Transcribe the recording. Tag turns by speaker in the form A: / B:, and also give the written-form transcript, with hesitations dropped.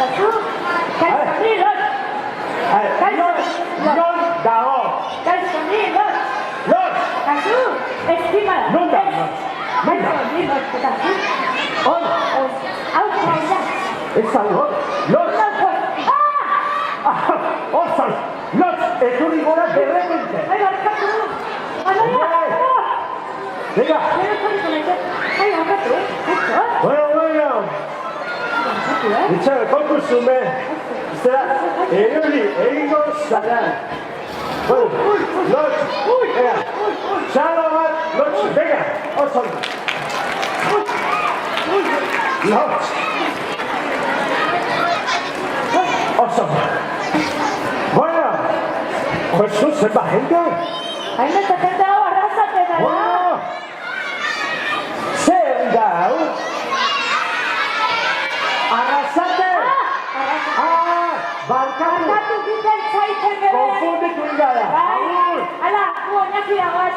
A: Kasu, Kasu, Lot.
B: Non dago.
A: Kasu, Lot.
B: Lot.
A: Kasu, estima.
B: Non dago.
A: Kasu, Lot. Kasu.
B: On.
A: Out, out.
B: Ez da lot. Lot. Osan. Lot. Etorri gora berrepente.
A: Ai, barkatu. Anaia.
B: Venga.
A: Ai, barkatu.
B: Bueno. Itxabe, konkursume. Zera, erori, egingo zara. Bueno, Lot. Venga. Txalo bat, Lot. Venga, osan. Lot. Osan. Bueno, pues zu zenba gente.
A: Hainbeste jende hau arrasaten da.
B: Bueno, zer da hau? Arrasate! Barkatu!
A: Barkatu giten zaiten bere.
B: Konfunditu ingara.
A: Bai, ala, gu oinaki dagoaz.